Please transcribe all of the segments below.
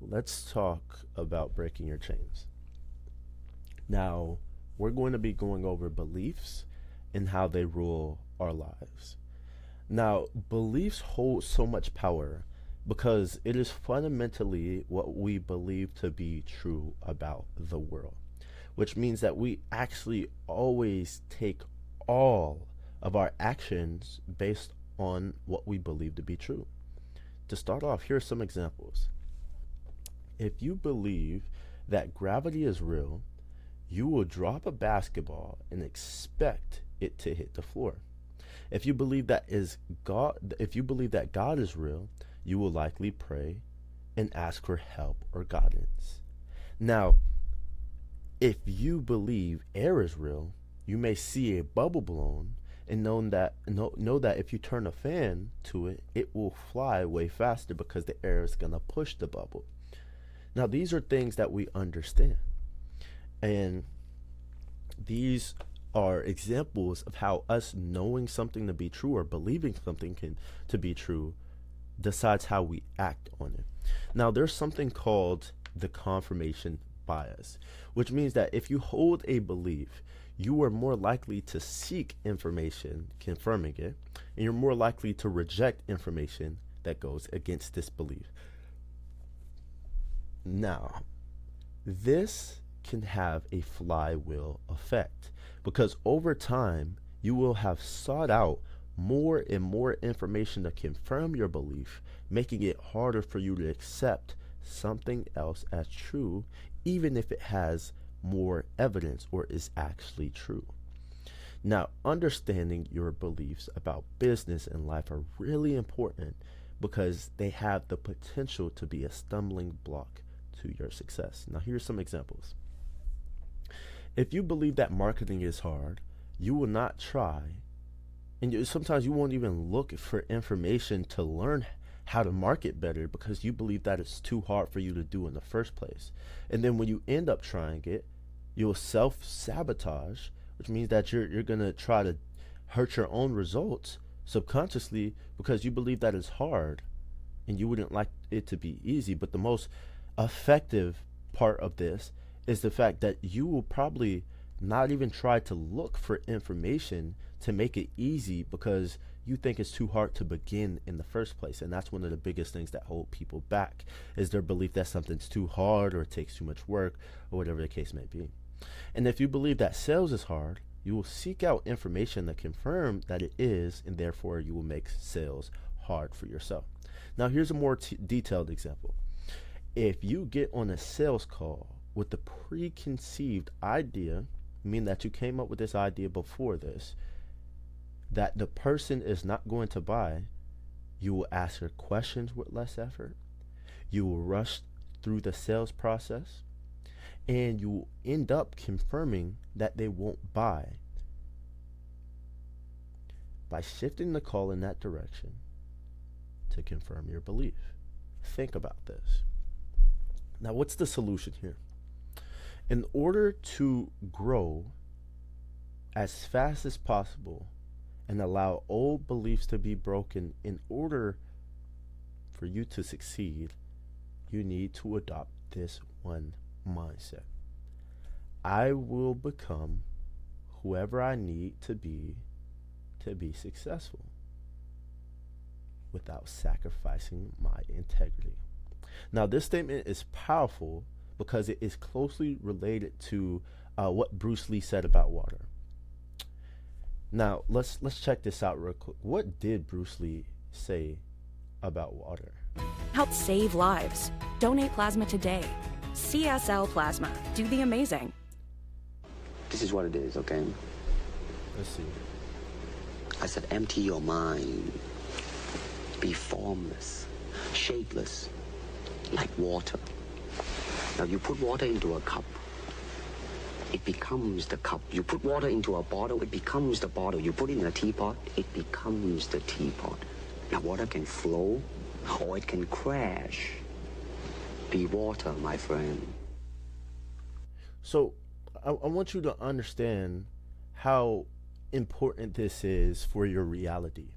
let's talk about breaking your chains. Now, we're going to be going over beliefs and how they rule our lives. Now, beliefs hold so much power because it is fundamentally what we believe to be true about the world, which means that we actually always take all of our actions based on what we believe to be true. To start off, here are some examples. If you believe that gravity is real, you will drop a basketball and expect it to hit the floor. If you believe that God is real, you will likely pray and ask for help or guidance. Now, if you believe air is real, you may see a bubble blown and know that if you turn a fan to it, it will fly way faster because the air is going to push the bubble. Now, these are things that we understand. And these are examples of how us knowing something to be true or believing something to be true decides how we act on it. Now, there's something called the confirmation bias, which means that if you hold a belief, you are more likely to seek information confirming it, and you're more likely to reject information that goes against this belief. Now, this can have a flywheel effect because over time you will have sought out more and more information to confirm your belief, making it harder for you to accept something else as true, even if it has more evidence or is actually true. Now, understanding your beliefs about business and life are really important because they have the potential to be a stumbling block to your success. Now, here's some examples. If you believe that marketing is hard, you will not try, and sometimes you won't even look for information to learn how to market better because you believe that it's too hard for you to do in the first place. And then when you end up trying it, you'll self-sabotage, which means that you're going to try to hurt your own results subconsciously because you believe that it's hard and you wouldn't like it to be easy. But the most effective part of this is the fact that you will probably not even try to look for information to make it easy because you think it's too hard to begin in the first place. And that's one of the biggest things that hold people back is their belief that something's too hard or it takes too much work or whatever the case may be. And if you believe that sales is hard, you will seek out information that confirm that it is, and therefore you will make sales hard for yourself. Now here's a more detailed example. If you get on a sales call with the preconceived idea, meaning that you came up with this idea before this, that the person is not going to buy, you will ask her questions with less effort. You will rush through the sales process, and you will end up confirming that they won't buy by shifting the call in that direction to confirm your belief. Think about this. Now, what's the solution here? In order to grow as fast as possible and allow old beliefs to be broken, in order for you to succeed, you need to adopt this one mindset. I will become whoever I need to be successful without sacrificing my integrity. Now, this statement is powerful because it is closely related to what Bruce Lee said about water. Now, let's check this out real quick. What did Bruce Lee say about water? Help save lives. Donate plasma today. CSL Plasma. Do the amazing. This is what it is, okay? Let's see. I said empty your mind. Be formless, shapeless, like water. Now you put water into a cup, it becomes the cup. You put water into a bottle, it becomes the bottle. You put it in a teapot, it becomes the teapot. Now water can flow or it can crash. Be water, my friend. So I want you to understand how important this is for your reality.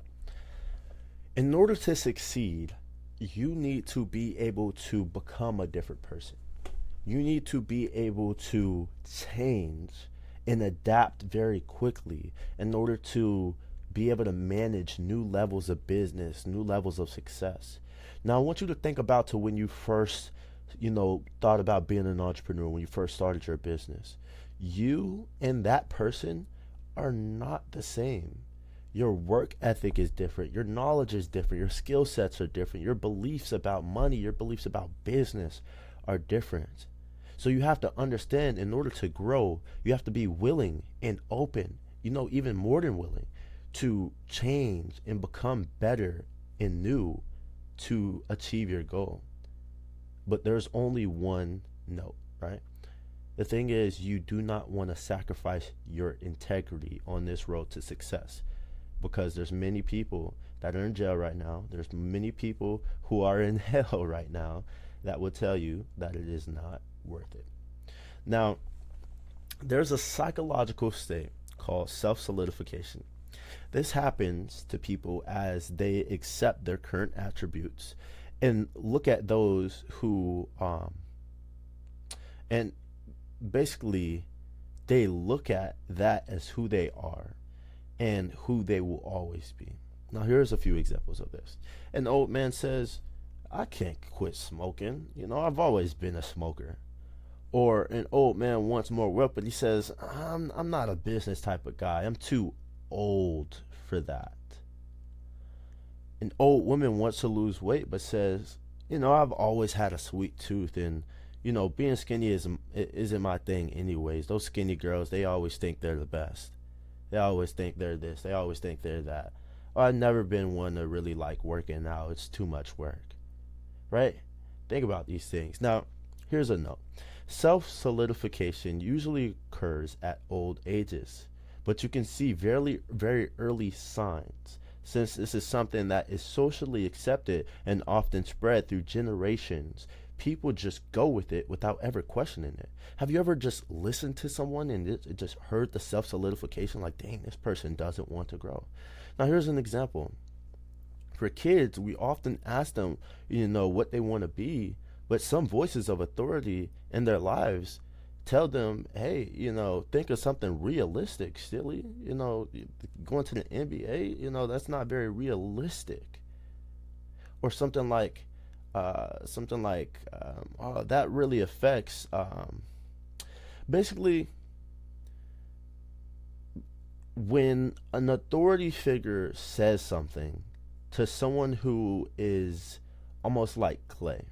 In order to succeed, you need to be able to become a different person. You need to be able to change and adapt very quickly in order to be able to manage new levels of business, new levels of success. Now, I want you to think about to when you first, thought about being an entrepreneur, when you first started your business. You and that person are not the same. Your work ethic is different. Your knowledge is different. Your skill sets are different. Your beliefs about money, your beliefs about business are different. So you have to understand, in order to grow, you have to be willing and open, even more than willing, to change and become better and new to achieve your goal. But there's only one note, right? The thing is, you do not want to sacrifice your integrity on this road to success, because there's many people that are in jail right now. There's many people who are in hell right now that will tell you that it is not worth it. Now, there's a psychological state called self-solidification. This happens to people as they accept their current attributes and look at those who and basically they look at that as who they are and who they will always be. Now, here's a few examples of this. An old man says, I can't quit smoking. I've always been a smoker. Or an old man wants more wealth, but he says, I'm not a business type of guy. I'm too old for that. An old woman wants to lose weight, but says, I've always had a sweet tooth, and being skinny isn't my thing anyways. Those skinny girls, they always think they're the best. They always think they're this. They always think they're that. I've never been one to really like working out. It's too much work. Right? Think about these things. Now, here's a note. Self-solidification usually occurs at old ages, but you can see very, very early signs, since this is something that is socially accepted and often spread through generations. People just go with it without ever questioning it. Have you ever just listened to someone and it just heard the self-solidification, like, dang, this person doesn't want to grow? Now, here's an example. For kids, we often ask them, what they want to be, but some voices of authority in their lives tell them, hey, think of something realistic, silly. Going to the NBA, that's not very realistic. Or something like, oh, that really affects, basically, when an authority figure says something to someone who is almost like clay,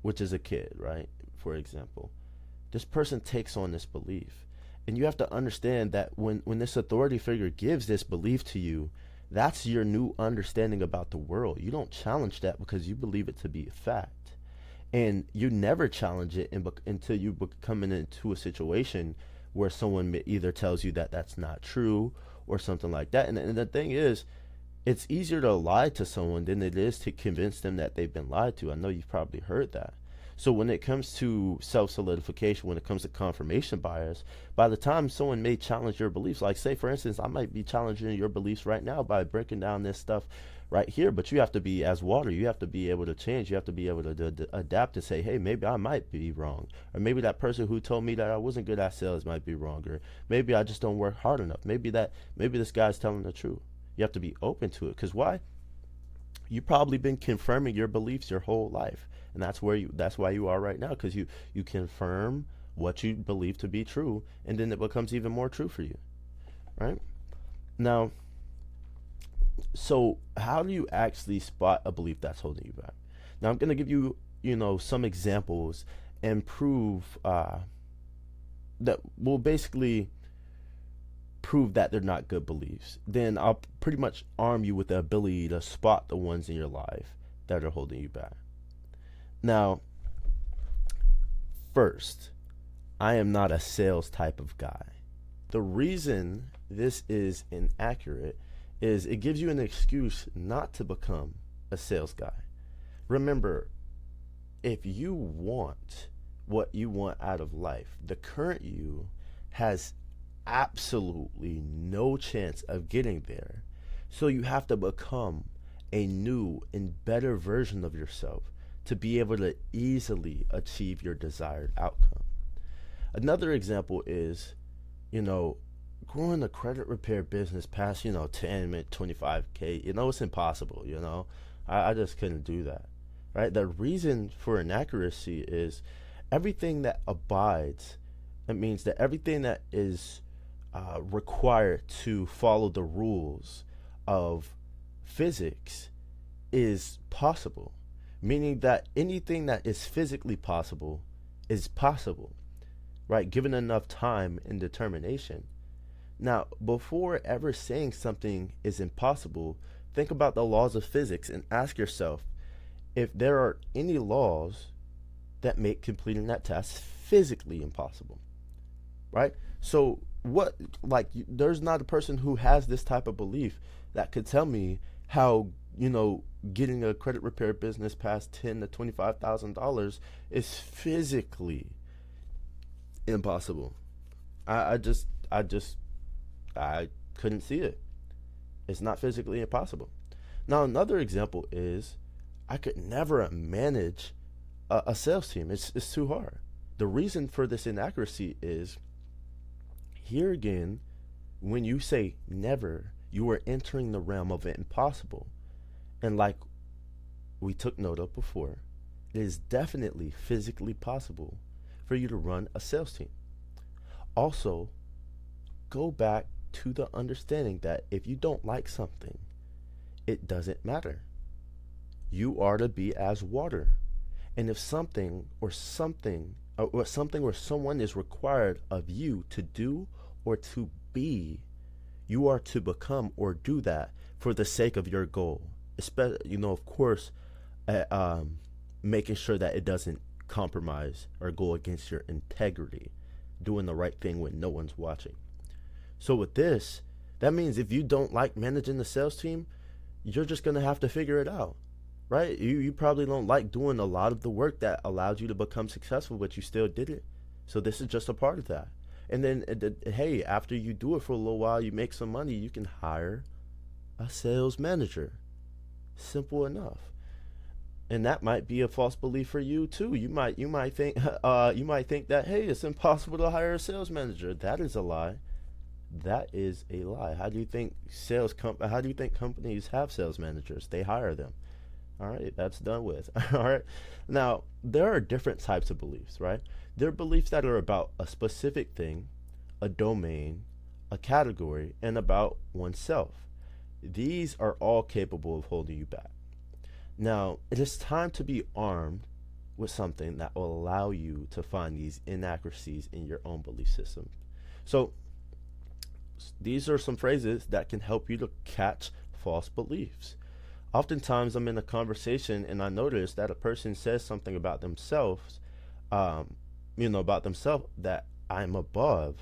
which is a kid, right? For example, this person takes on this belief. And you have to understand that when this authority figure gives this belief to you, that's your new understanding about the world. You don't challenge that because you believe it to be a fact. And you never challenge it until you come into a situation where someone either tells you that that's not true or something like that. And the thing is, it's easier to lie to someone than it is to convince them that they've been lied to. I know you've probably heard that. So when it comes to self-solidification, when it comes to confirmation bias, by the time someone may challenge your beliefs, like say, for instance, I might be challenging your beliefs right now by breaking down this stuff right here, but you have to be, as water, you have to be able to change. You have to be able to adapt and say, hey, maybe I might be wrong. Or maybe that person who told me that I wasn't good at sales might be wrong. Or maybe I just don't work hard enough. Maybe this guy's telling the truth. You have to be open to it. Because why? You've probably been confirming your beliefs your whole life. And that's why you are right now, because you confirm what you believe to be true, and then it becomes even more true for you. Right? Now, so how do you actually spot a belief that's holding you back? Now, I'm going to give you, some examples and prove that will basically prove that they're not good beliefs. Then I'll pretty much arm you with the ability to spot the ones in your life that are holding you back. Now, first, I am not a sales type of guy. The reason this is inaccurate is it gives you an excuse not to become a sales guy. Remember, if you want what you want out of life, the current you has absolutely no chance of getting there. So you have to become a new and better version of yourself to be able to easily achieve your desired outcome. Another example is, you know, growing a credit repair business past, 10, 25K, it's impossible, I just couldn't do that, right? The reason for inaccuracy is everything that abides. It means that everything that is required to follow the rules of physics is possible, meaning that anything that is physically possible is possible, right? Given enough time and determination. Now, before ever saying something is impossible, think about the laws of physics and ask yourself if there are any laws that make completing that task physically impossible, right? So there's not a person who has this type of belief that could tell me how, getting a credit repair business past $10,000 to $25,000 is physically impossible. I couldn't see it. It's not physically impossible. Now, another example is I could never manage a sales team. It's too hard. The reason for this inaccuracy is, here again, when you say never, you are entering the realm of impossible. And like we took note of before, it is definitely physically possible for you to run a sales team. Also, go back to the understanding that if you don't like something, it doesn't matter. You are to be as water. And if something or someone is required of you to do or to be, you are to become or do that for the sake of your goal. Especially, of course, making sure that it doesn't compromise or go against your integrity, doing the right thing when no one's watching. So with this, that means if you don't like managing the sales team, you're just going to have to figure it out, right? You probably don't like doing a lot of the work that allowed you to become successful, but you still did it. So this is just a part of that. And then, hey, after you do it for a little while, you make some money, you can hire a sales manager. Simple enough. And that might be a false belief for you too. You might think that, hey, it's impossible to hire a sales manager. That is a lie. That is a lie. How do you think companies have sales managers? They hire them. All right, that's done with. All right. Now, there are different types of beliefs, right? There are beliefs that are about a specific thing, a domain, a category, and about oneself. These are all capable of holding you back. Now, it is time to be armed with something that will allow you to find these inaccuracies in your own belief system. So, these are some phrases that can help you to catch false beliefs. Oftentimes, I'm in a conversation and I notice that a person says something about themselves, that I'm above,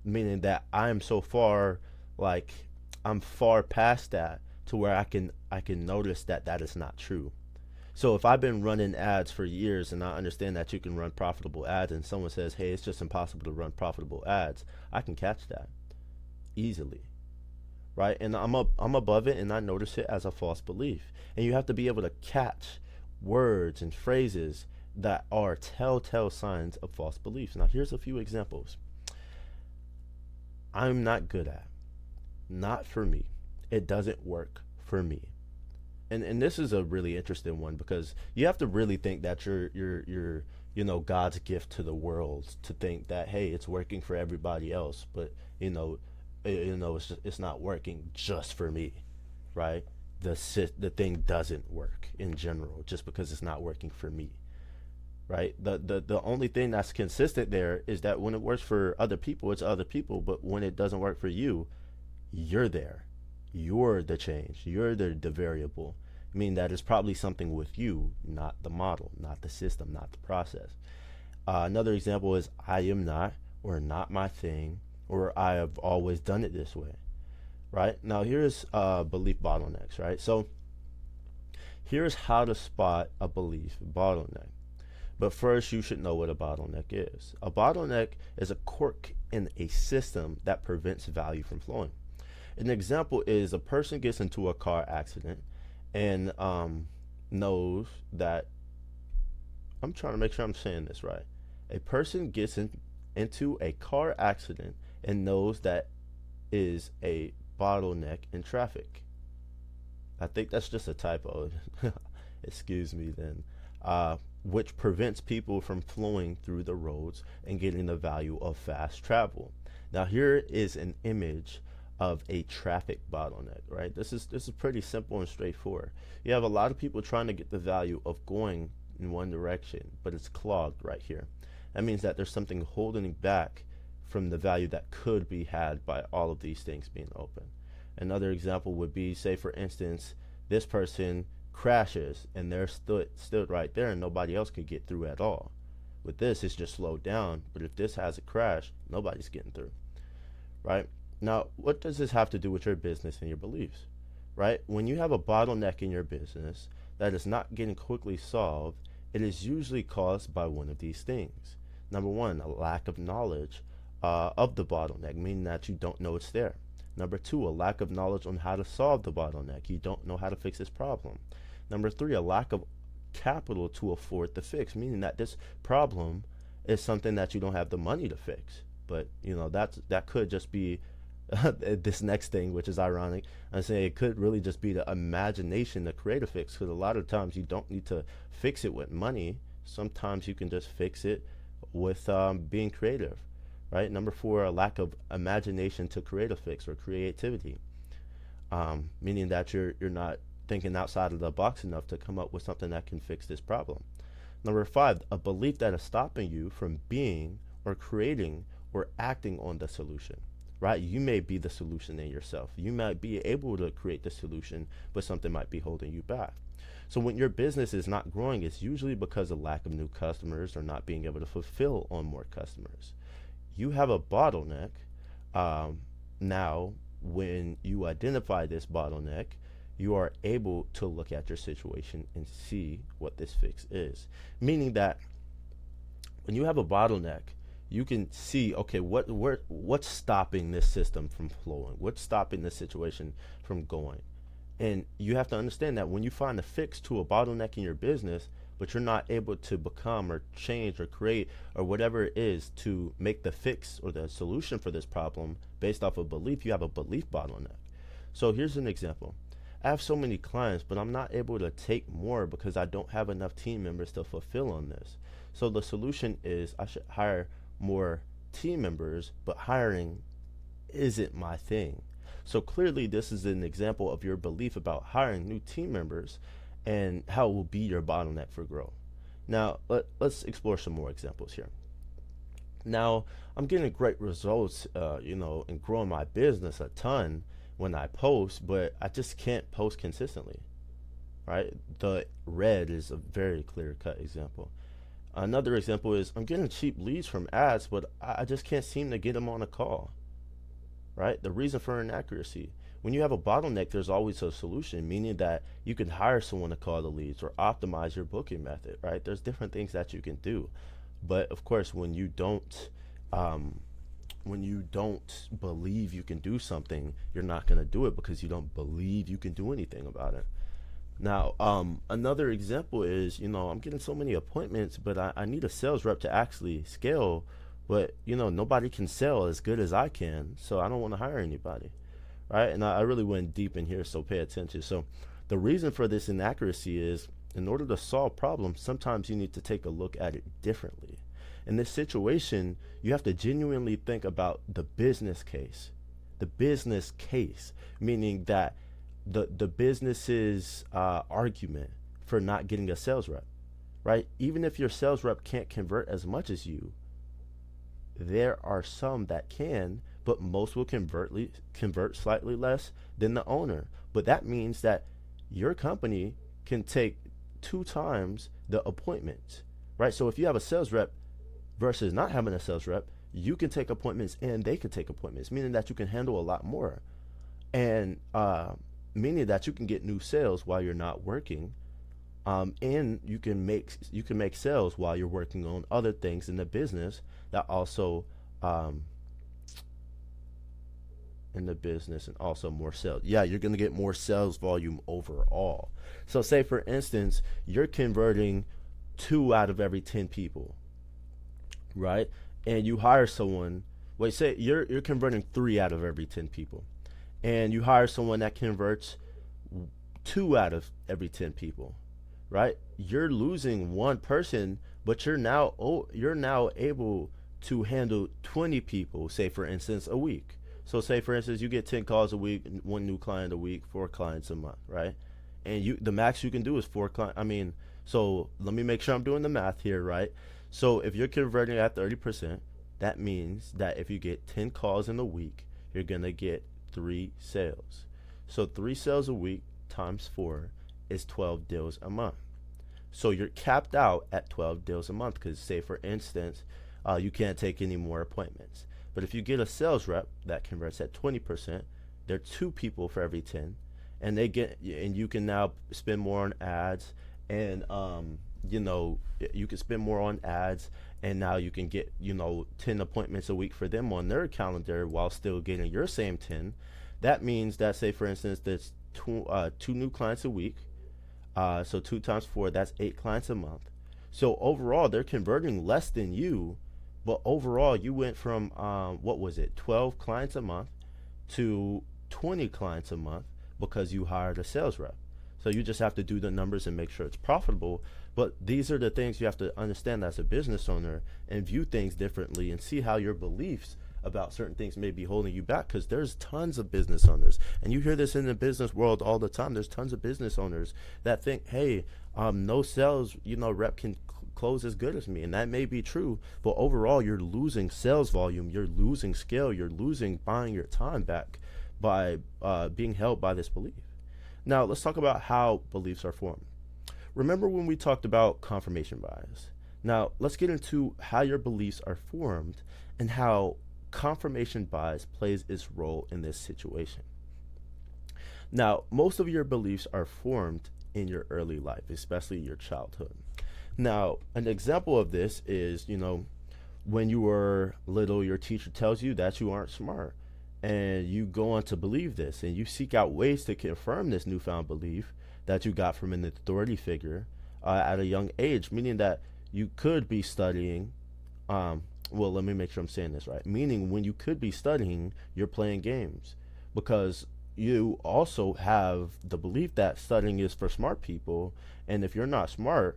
meaning that I'm so far, I'm far past that to where I can notice that is not true. So if I've been running ads for years and I understand that you can run profitable ads, and someone says, hey, it's just impossible to run profitable ads, I can catch that easily, right? And I'm above it and I notice it as a false belief. And you have to be able to catch words and phrases that are telltale signs of false beliefs. Now, here's a few examples. I'm not good at. Not for me. It doesn't work for me. And this is a really interesting one, because you have to really think that you're God's gift to the world, to think that, hey, it's working for everybody else, but it's not working just for me, right? The thing doesn't work in general just because it's not working for me, right? The only thing that's consistent there is that when it works for other people, it's other people, but when it doesn't work for you, you're there. You're the change. You're the variable. I mean, that is probably something with you, not the model, not the system, not the process. Another example is I am not, or not my thing, or I have always done it this way, right? Now, here's belief bottlenecks, right? So here's how to spot a belief bottleneck. But first, you should know what a bottleneck is. A bottleneck is a quirk in a system that prevents value from flowing. An example is a person gets into a car accident and knows that, I'm trying to make sure I'm saying this right. A person gets into a car accident and knows that is a bottleneck in traffic. I think that's just a typo. Excuse me then. Which prevents people from flowing through the roads and getting the value of fast travel. Now here is an image of a traffic bottleneck, right? This is pretty simple and straightforward. You have a lot of people trying to get the value of going in one direction, but it's clogged right here. That means that there's something holding back from the value that could be had by all of these things being open. Another example would be, say for instance, this person crashes and they're stood right there and nobody else could get through at all. With this, it's just slowed down, but if this has a crash, nobody's getting through, right? Now, what does this have to do with your business and your beliefs, right? When you have a bottleneck in your business that is not getting quickly solved, it is usually caused by one of these things. Number one, a lack of knowledge of the bottleneck, meaning that you don't know it's there. Number two, a lack of knowledge on how to solve the bottleneck. You don't know how to fix this problem. Number three, a lack of capital to afford the fix, meaning that this problem is something that you don't have the money to fix. But that could just be this next thing, which is ironic. I'm saying it could really just be the imagination to create a fix, because a lot of times you don't need to fix it with money. Sometimes you can just fix it with being creative, right? Number four, a lack of imagination to create a fix, or creativity, meaning that you're not thinking outside of the box enough to come up with something that can fix this problem. Number five, a belief that is stopping you from being or creating or acting on the solution, right? You may be the solution in yourself. You might be able to create the solution, but something might be holding you back. So when your business is not growing, it's usually because of lack of new customers or not being able to fulfill on more customers. You have a bottleneck. Now, when you identify this bottleneck, you are able to look at your situation and see what this fix is. Meaning that when you have a bottleneck, you can see, okay, what's stopping this system from flowing? What's stopping this situation from going? And you have to understand that when you find a fix to a bottleneck in your business, but you're not able to become or change or create or whatever it is to make the fix or the solution for this problem based off of belief, you have a belief bottleneck. So here's an example. I have so many clients, but I'm not able to take more because I don't have enough team members to fulfill on this. So the solution is I should hire more team members, but hiring isn't my thing. So clearly this is an example of your belief about hiring new team members and how it will be your bottleneck for growth. Now, let's explore some more examples here. Now, I'm getting great results, in growing my business a ton when I post, but I just can't post consistently, right? The red is a very clear-cut example. Another example is I'm getting cheap leads from ads, but I just can't seem to get them on a call, right? The reason for inaccuracy. When you have a bottleneck, there's always a solution, meaning that you can hire someone to call the leads or optimize your booking method, right? There's different things that you can do. But of course, when you don't believe you can do something, you're not going to do it because you don't believe you can do anything about it. Now, another example is, I'm getting so many appointments, but I need a sales rep to actually scale, but, nobody can sell as good as I can, so I don't want to hire anybody, right? And I really went deep in here, so pay attention. So the reason for this inaccuracy is, in order to solve problems, sometimes you need to take a look at it differently. In this situation, you have to genuinely think about the business case. The business case, meaning that the business's argument for not getting a sales rep, right? Even if your sales rep can't convert as much as you, there are some that can, but most will convert slightly less than the owner. But that means that your company can take 2 times the appointments, right? So if you have a sales rep versus not having a sales rep, you can take appointments and they can take appointments, meaning that you can handle a lot more, and meaning that you can get new sales while you're not working, and you can make sales while you're working on other things in the business that also in the business and also more sales. Yeah, you're going to get more sales volume overall. So say for instance, you're converting 2 out of every 10 people, right? And you hire someone, wait, say you're converting 3 out of every 10 people. And you hire someone that converts 2 out of every 10 people, right? You're losing one person, but you're now able to handle 20 people, say for instance, a week. So say for instance you get 10 calls a week, one new client a week, 4 clients a month, right? And the max you can do is 4 clients. I mean, so let me make sure I'm doing the math here, right? So if you're converting at 30%, that means that if you get 10 calls in a week, you're going to get 3 sales. So 3 sales a week times 4 is 12 deals a month. So you're capped out at 12 deals a month because, say, for instance, you can't take any more appointments. But if you get a sales rep that converts at 20%, there are 2 people for every 10, and you can now spend more on ads, and you can spend more on ads, and now you can get 10 appointments a week for them on their calendar while still getting your same 10. That means that, say, for instance, there's 2 new clients a week. So 2 times 4, that's 8 clients a month. So overall, they're converting less than you, but overall, you went from 12 clients a month to 20 clients a month because you hired a sales rep. So you just have to do the numbers and make sure it's profitable. But these are the things you have to understand as a business owner and view things differently and see how your beliefs about certain things may be holding you back, because there's tons of business owners, and you hear this in the business world all the time. There's tons of business owners that think, hey, no sales rep can close as good as me, and that may be true, but overall you're losing sales volume, you're losing scale, you're losing buying your time back by being held by this belief. Now let's talk about how beliefs are formed. Remember when we talked about confirmation bias? Now let's get into how your beliefs are formed and how confirmation bias plays its role in this situation. Now, most of your beliefs are formed in your early life, especially your childhood. Now, an example of this is, when you were little, your teacher tells you that you aren't smart, and you go on to believe this, and you seek out ways to confirm this newfound belief that you got from an authority figure at a young age, meaning that you could be studying well, let me make sure I'm saying this right. Meaning, when you could be studying, you're playing games, because you also have the belief that studying is for smart people. And if you're not smart,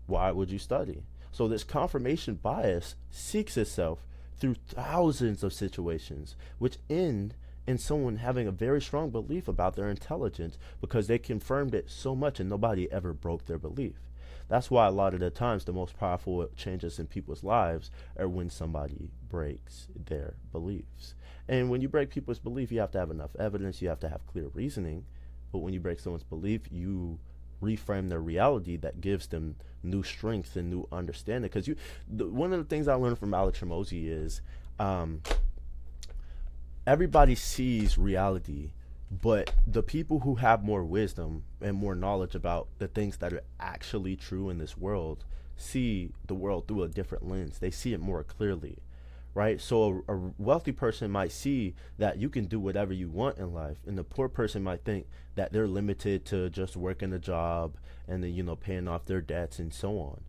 why would you study? So this confirmation bias seeks itself through thousands of situations, which end in someone having a very strong belief about their intelligence because they confirmed it so much and nobody ever broke their belief. That's why a lot of the times the most powerful changes in people's lives are when somebody breaks their beliefs. And when you break people's belief, you have to have enough evidence, you have to have clear reasoning. But when you break someone's belief, you reframe their reality that gives them new strength and new understanding. Because one of the things I learned from Alex Hormozi is everybody sees reality, but the people who have more wisdom and more knowledge about the things that are actually true in this world see the world through a different lens. They see it more clearly, right? So a wealthy person might see that you can do whatever you want in life, and the poor person might think that they're limited to just working a job and then, paying off their debts and so on,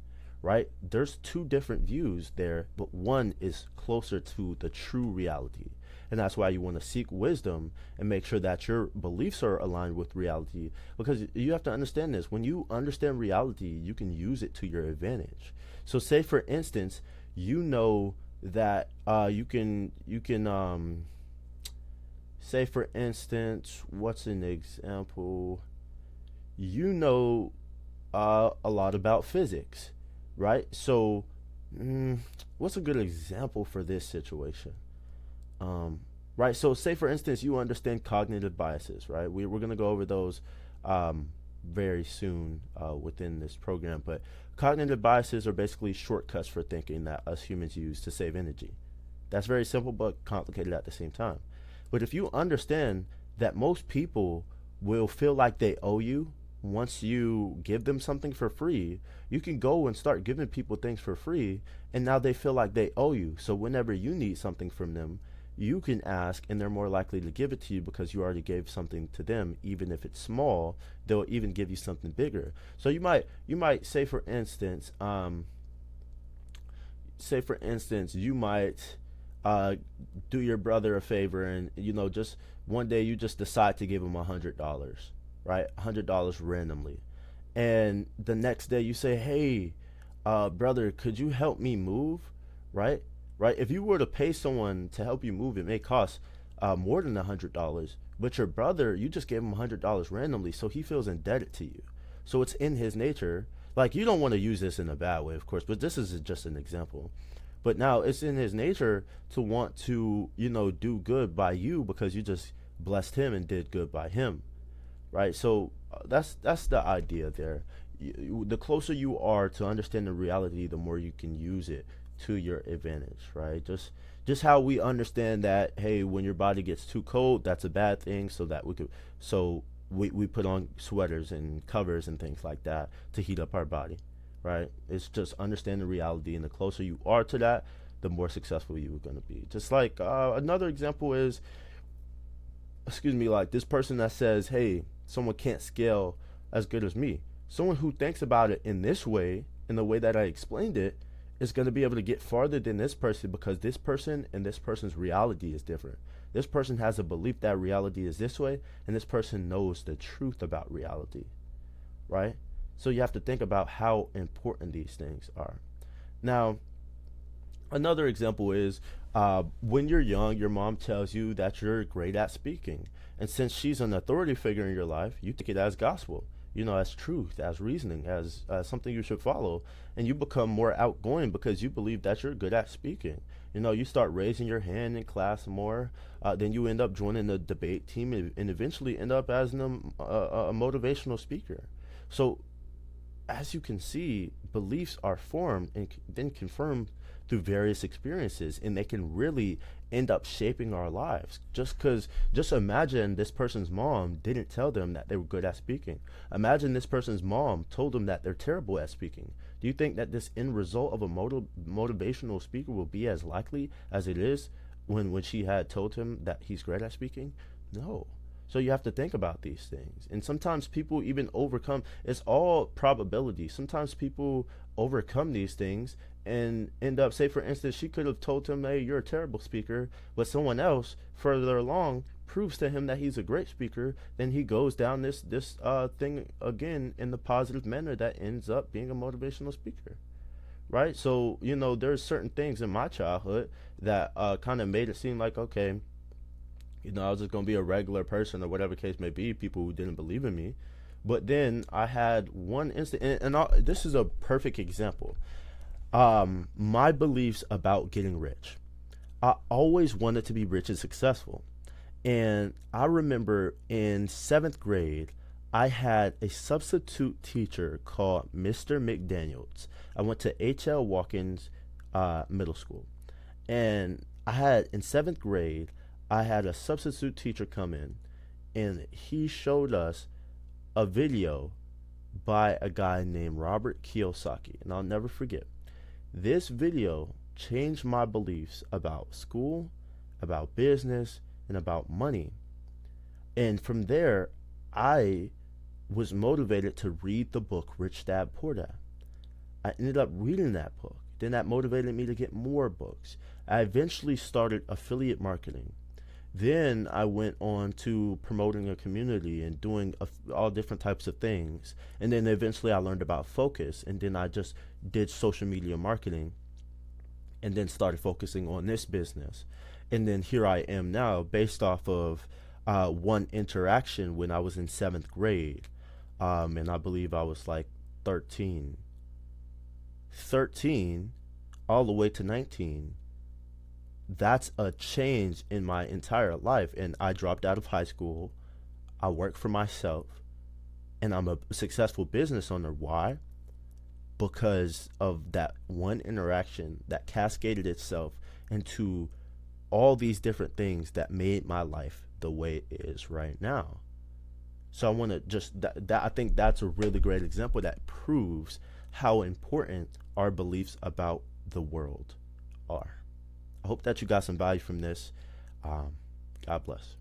right? There's 2 different views there, but one is closer to the true reality. And that's why you want to seek wisdom and make sure that your beliefs are aligned with reality, because you have to understand this. When you understand reality, you can use it to your advantage. So say for instance, that you can say for instance, what's an example? A lot about physics, right? So what's a good example for this situation? Right, so say for instance you understand cognitive biases, right? We're going to go over those very soon within this program, but cognitive biases are basically shortcuts for thinking that us humans use to save energy. That's very simple but complicated at the same time. But if you understand that most people will feel like they owe you once you give them something for free, you can go and start giving people things for free, and now they feel like they owe you. So whenever you need something from them, you can ask and they're more likely to give it to you because you already gave something to them. Even if it's small, they'll even give you something bigger. So you might say, for instance, you might do your brother a favor, and just one day you just decide to give him $100, right? $100 randomly, and the next day you say, hey, brother, could you help me move? Right? Right? If you were to pay someone to help you move, it may cost more than $100. But your brother, you just gave him $100 randomly, so he feels indebted to you. So it's in his nature. Like, you don't want to use this in a bad way, of course, but this is just an example. But now it's in his nature to want to, do good by you because you just blessed him and did good by him, right? So that's the idea there. The closer you are to understand the reality, the more you can use it to your advantage, right? Just how we understand that, hey, when your body gets too cold, that's a bad thing, so we put on sweaters and covers and things like that to heat up our body, right? It's just understand the reality, and the closer you are to that, the more successful you are going to be. Just like another example is, like this person that says, hey, someone can't scale as good as me. Someone who thinks about it in this way, in the way that I explained it, is going to be able to get farther than this person, because this person and this person's reality is different. This person has a belief that reality is this way, and this person knows the truth about reality, right? So you have to think about how important these things are. Now, another example is when you're young, your mom tells you that you're great at speaking. And since she's an authority figure in your life, you take it as gospel, as truth, as reasoning, as something you should follow. And you become more outgoing because you believe that you're good at speaking. You start raising your hand in class more. Then you end up joining the debate team and eventually end up as a motivational speaker. So as you can see, beliefs are formed and then confirmed through various experiences, and they can really end up shaping our lives. Just imagine this person's mom didn't tell them that they were good at speaking. Imagine this person's mom told them that they're terrible at speaking. Do you think that this end result of a motivational speaker will be as likely as it is when she had told him that he's great at speaking? No. So you have to think about these things. And sometimes people even overcome, it's all probability. Sometimes people overcome these things and end up, say for instance, she could have told him, hey, you're a terrible speaker, but someone else further along proves to him that he's a great speaker. Then he goes down this thing again in the positive manner that ends up being a motivational speaker, right? So there's certain things in my childhood that kind of made it seem like, okay, I was just going to be a regular person or whatever case may be, people who didn't believe in me. But then I had one instant, and this is a perfect example. My beliefs about getting rich. I always wanted to be rich and successful. And I remember in 7th grade, I had a substitute teacher called Mr. McDaniels. I went to H.L. Watkins Middle School. And in 7th grade, I had a substitute teacher come in, and he showed us a video by a guy named Robert Kiyosaki. And I'll never forget. This video changed my beliefs about school, about business, and about money. And from there, I was motivated to read the book Rich Dad Poor Dad. I ended up reading that book. Then that motivated me to get more books. I eventually started affiliate marketing. Then I went on to promoting a community and doing all different types of things. And then eventually I learned about focus. And then I just did social media marketing and then started focusing on this business. And then here I am now based off of one interaction when I was in 7th grade. And I believe I was like 13 all the way to 19. That's a change in my entire life. And I dropped out of high school. I work for myself. And I'm a successful business owner. Why? Because of that one interaction that cascaded itself into all these different things that made my life the way it is right now. So I want to just, I think that's a really great example that proves how important our beliefs about the world are. I hope that you got some value from this. God bless.